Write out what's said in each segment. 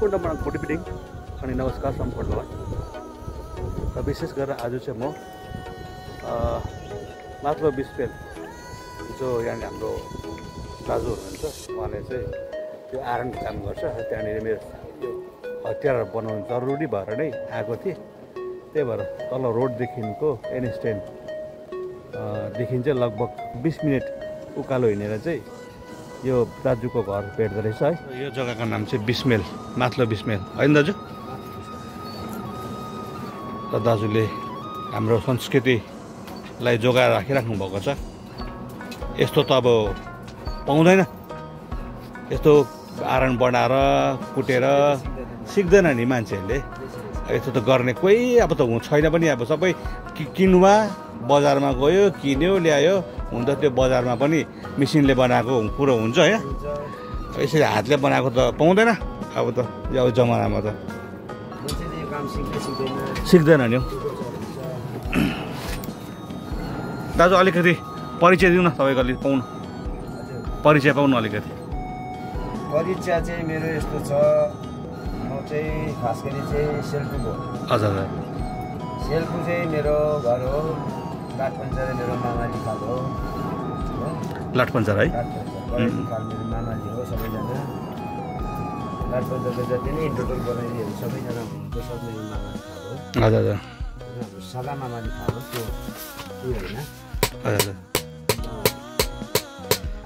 सम्पूर्ण good evening अनि नमस्कार सम्पूर्णलाई। र विशेष गरेर आज चाहिँ म माथलो बिस्पेल जो यहाँ हाम्रो दाजु हुनुहुन्छ, उहाँले चाहिँ त्यो आयरन काम गर्छ। त्यहाँनिर मेरो हतियार बनाउनु जरुरी भएर नै आएको थिएँ। त्यही भएर तल रोडदेखिको एन स्ट्यान्डदेखि चाहिँ लगभग 20 मिनट उकालो हिँडेर चाहिँ यो दाजुको घर भेट्दो रहेछ है। यो जग्गाको नाम चाहिँ बिस्मेल, माथलो बिस्मेल होइन दाजु? र दाजुले हाम्रो संस्कृतिलाई जोगाएर राखिराख्नु भएको छ। यस्तो त अब पाउँदैन, यस्तो आयरन बनाएर कुटेर सिक्दैन नि मान्छेहरूले। यस्तो त गर्ने कोही अब त छैन पनि। अब सबै किनुवा बजारमा गयो, किन्यो, ल्यायो। हुन त त्यो बजारमा पनि मेसिनले बनाएको कुरो हुन्छ होइन, यसरी हातले बनाएको त पाउँदैन अब त यो जमानामा त सिक्दैन नि। दाजु अलिकति परिचय दिउँ न, तपाईँको अलिक पाउनु परिचय पाउनु अलिकति। परिचय चाहिँ मेरो यस्तो छ, म चाहिँ खास गरी चाहिँ सेल्पु हो। हजुर, सेल्पु चाहिँ मेरो घर हो। लाटपन्चरा मेरो मामाली खाल हो। लाटपन्चरा है? खाल मेरो मामाली हो। सबैजना लाटपन्चरको जति नै टोटल बनाइदिएहरू सबैजना हुनुहुन्छ, सब मेरो मामाली खाल हो। हजुर हजुर, हाम्रो सदा मामाली खाल हो। त्यो होइन। हजुर,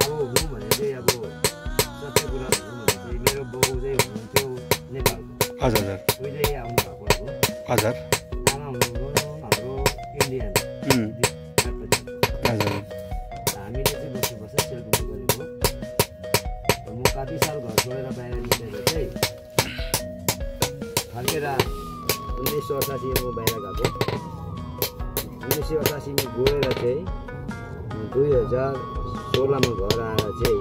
अब हुँ भने चाहिँ अब सत्य कुरा भनौँ भने चाहिँ मेरो बाउ चाहिँ हुनुहुन्थ्यो नेपालको। हजुर हजुर, उहिले आउनु भएको हो। हजुर, आमा हुनुहुन्थ्यो हाम्रो इन्डियन। हजुर, हामीले चाहिँ बस्नु सेल्फी गरेको। म कति साल घर छोडेर बाहिर निस्केर चाहिँ फर्केर 1988 म बाहिर गएको। 1988 मा गएर चाहिँ 2016 मा घर आएर चाहिँ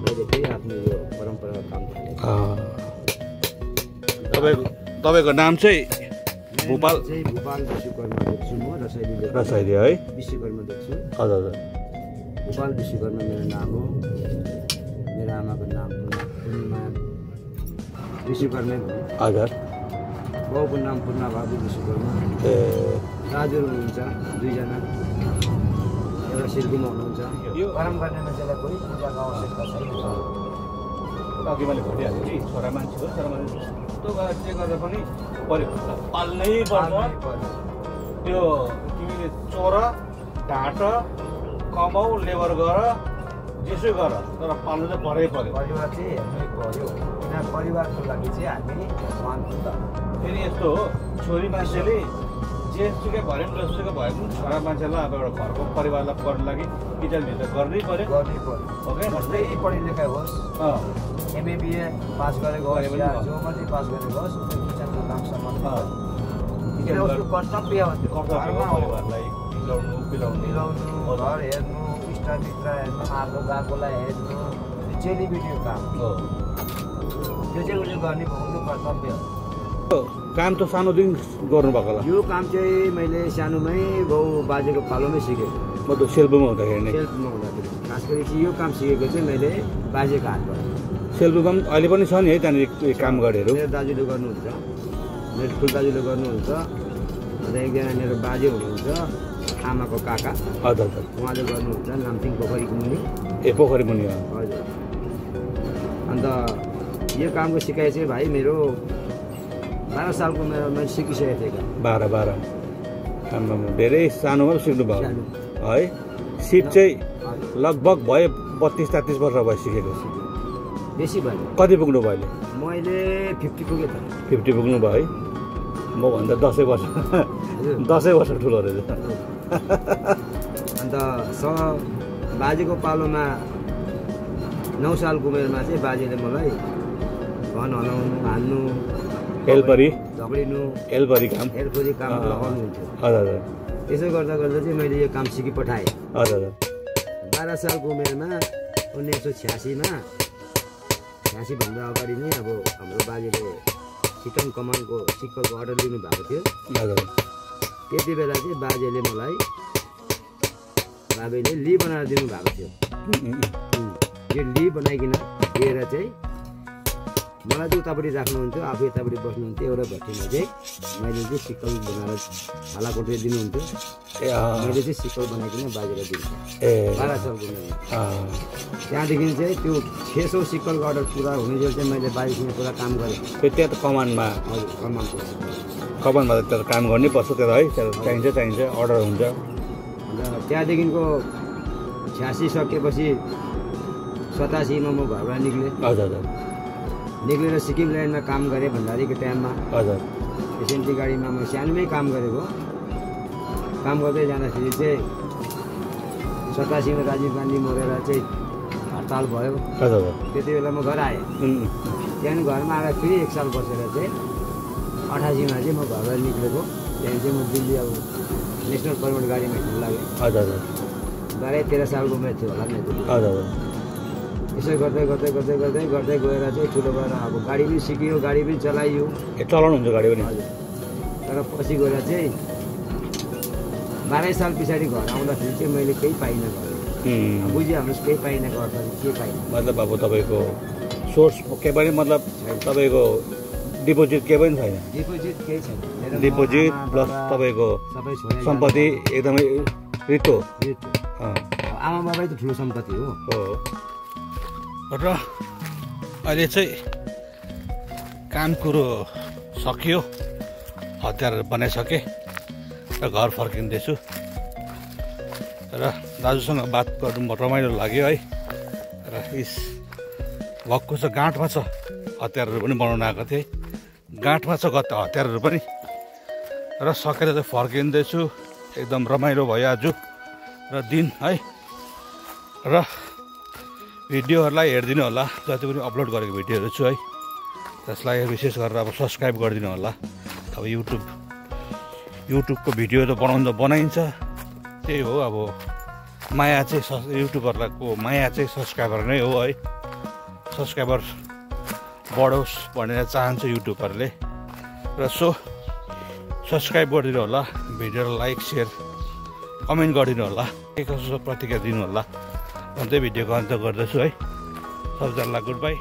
मैले फेरि आफ्नो यो परम्पराको काम थालेँ। तपाईँको नाम चाहिँ भोपाल चाहिँ भोपाल विश्वकर्मा देख्छु म। रसाइली है? विश्वकर्मा देख्छु। हजुर हजुर, भोपाल विश्वकर्मा मेरो नाम हो। मेरो आमाको नाम पूर्णिमा विश्वकर्मै भयो। हजुर, बाउको नाम पूर्णबाबु विश्वकर्मा। दाजुहरू हुनुहुन्छ 2 जना, एउटा सिर्कुमा हुनुहुन्छ। परम गर्ने मान्छेलाई कोही पूजाको आवश्यकता छैन। अघि मैले भनिहालेँ कि छोरा मान्छे हो, छोरा मान्छे यस्तो गरेर जे गरेर पनि पऱ्यो, पाल्नै पर्छ। त्यो तिमीले चोर, ढाँट, कमाउ, लेबर गर, जेसै गर, तर पाल्नु चाहिँ परै पऱ्यो। परिवार चाहिँ हेर्नै पऱ्यो। किन परिवारको लागि चाहिँ हामी मान्छौँ त। फेरि यस्तो हो, छोरी मान्छेले जेसुकै भए पनि जसुकै भए पनि छोरा मान्छेलाई अब एउटा घरको परिवारलाई पढ्नु लागि किचनभित्र गर्नै पऱ्यो। ओके, जस्तै पढे लेखा होस्, एमए बिए पास गरेको होस्, या जो मात्रै पास गरेको होस्, किचनको काम सम्बन्ध उसको कर्तव्य हो। परिवारलाई मिलाउनु, घर हेर्नु, इष्टमित्र हेर्नु, आगो गएकोलाई हेर्नु, चेलीबेटीको काम हो। त्यो चाहिँ उसले गर्ने उनको कर्तव्य हो। काम त सानोदेखि गर्नुभएको होला? यो काम चाहिँ मैले सानोमै बाउ बाजेको पालोमै सिकेको। म त सेल्पुमा हुँदाखेरि नै? सेल्पुमा हुँदाखेरि खास गरी चाहिँ यो काम सिकेको चाहिँ मैले बाजेको हातबाट। सेल्पुमा पनि अहिले पनि छ नि है त्यहाँनिर काम गरेहरू? मेरो दाजुले गर्नुहुन्छ, मेरो ठुलो दाजुले गर्नुहुन्छ, अन्त एकजना मेरो बाजे हुनुहुन्छ, आमाको काका। हजुर हजुर, उहाँले गर्नुहुन्छ नाम्थिङ पोखरीको मुनि। ए पोखरी मुनि? हजुर। अन्त यो कामको सिकाइ चाहिँ भाइ मेरो 12 सालको मैले सिकिसकेको थिएँ। 12 आम्मामा, धेरै सानोमा सिक्नु भयो है? सिप चाहिँ लगभग भयो 32-33 वर्ष भयो सिकेको? बेसी भयो। कति पुग्नु भयो अहिले? मैले 50 पुगेँ त। 50 पुग्नु भयो है? म भन्दा 10 वर्ष ठुलो रहेछ। अन्त बाजेको पालोमा 9 सालको उमेरमा चाहिँ बाजेले मलाई भन हनाउनु, हान्नु, हेल्परी झगडिनु, काम लगाउनुहुन्थ्यो। हजुर हजुर, त्यसो गर्दा गर्दा चाहिँ मैले यो काम सिकिपठाएँ। हजुर, 12 सालको उमेरमा 1986 मा 86 भन्दा अगाडि नै अब हाम्रो बाजेले चिकन कमानको सिक्कलको अर्डर दिनुभएको थियो। हजुर, त्यति बेला चाहिँ बाजेले मलाई ली बनाएर दिनुभएको थियो। यो ली बनाइकन दिएर चाहिँ मलाई चाहिँ उतापट्टि राख्नुहुन्थ्यो, आफू यतापट्टि बस्नुहुन्थ्यो। एउटा भट्टीमा चाहिँ मैले चाहिँ सिक्कल बनाएर छाला कोटेर दिनुहुन्थ्यो। मैले चाहिँ सिक्कल बनाइकन बाजेर दिन्छु 12 सालको उमेरमा। त्यहाँदेखि चाहिँ त्यो 600 सिक्कलको अर्डर पुरा हुनेजेल चाहिँ मैले बाजेसँग पुरा काम गरेँ। त्यहाँ त कमानमा हजुर कमानको कमानमा त त्यहाँ काम गर्नै पर्छ त्यो है, चाहिन्छ अर्डर हुन्छ। अन्त त्यहाँदेखिको 86 सकेपछि 87 मा म घरबाट निक्लेँ। हजुर निक्लेर सिक्किम ल्यान्डमा काम गरेँ भन्दाखेरिको टाइममा। हजुर एसएनटी गाडीमा म सानोमै काम गरेको। काम गर्दै जाँदाखेरि चाहिँ 87 मा राजीव गान्धी मरेर चाहिँ हडताल भयो। हजुर त्यति बेला म घर आएँ। त्यहाँदेखि घरमा आएर फेरि 1 साल बसेर चाहिँ 88 मा चाहिँ म घरबाट निक्लेको। त्यहाँदेखि चाहिँ म दिल्ली अब नेसनल पर्मिट गाडीमा हिँड्नु लागेँ। हजुर 12-13 सालको उमेर थियो होला मेरो। हजुर यसो गर्दै गएर चाहिँ ठुलो भएर अब गाडी पनि सिकियो, गाडी पनि चलाइयो। चलाउनुहुन्छ गाडी पनि? हजुर। तर पछि गएर चाहिँ 12 साल पछाडि घर आउँदाखेरि चाहिँ मैले केही पाइनँ घर। बुझिहाल्नुहोस् केही पाइनँको अर्थ के पाइनँ मतलब अब तपाईँको सोर्स के पनि मतलब तपाईँको डिपोजिट केही पनि छैन? डिपोजिट केही छैन। डिपोजिट प्लस तपाईँको सबै छोडेर सम्पत्ति एकदमै रित्तो। आमा बाबै त ठुलो सम्पत्ति हो। र अहिले चाहिँ काम कुरो सकियो, हतियारहरू बनाइसकेँ र घर फर्किँदैछु। र दाजुसँग बात गर्नु रमाइलो लाग्यो है। र भक्कु छ, गाँठमा छ, हतियारहरू पनि बनाउन आएको थिएँ। गाँठमा छ हतियारहरू पनि। र सकेर चाहिँ फर्किँदैछु। एकदम रमाइलो भयो आज र दिन है। र भिडियोहरूलाई हेरिदिनु होला, जति पनि अपलोड गरेको भिडियोहरू छु है, त्यसलाई विशेष गरेर अब सब्सक्राइब गरिदिनु होला। अब युट्युबको भिडियो त बनाइन्छ, त्यही हो अब माया चाहिँ युट्युबरको माया चाहिँ सब्सक्राइबर नै हो है। सब्सक्राइबर बढोस् भनेर चाहन्छ युट्युबरले। र सब्सक्राइब गरिदिनु होला, भिडियोलाई लाइक सेयर कमेन्ट गरिदिनु होला, के कसो प्रतिक्रिया दिनु होला भन्दै भिडियोको अन्त गर्दछु है। सबैजनालाई गुड बाई।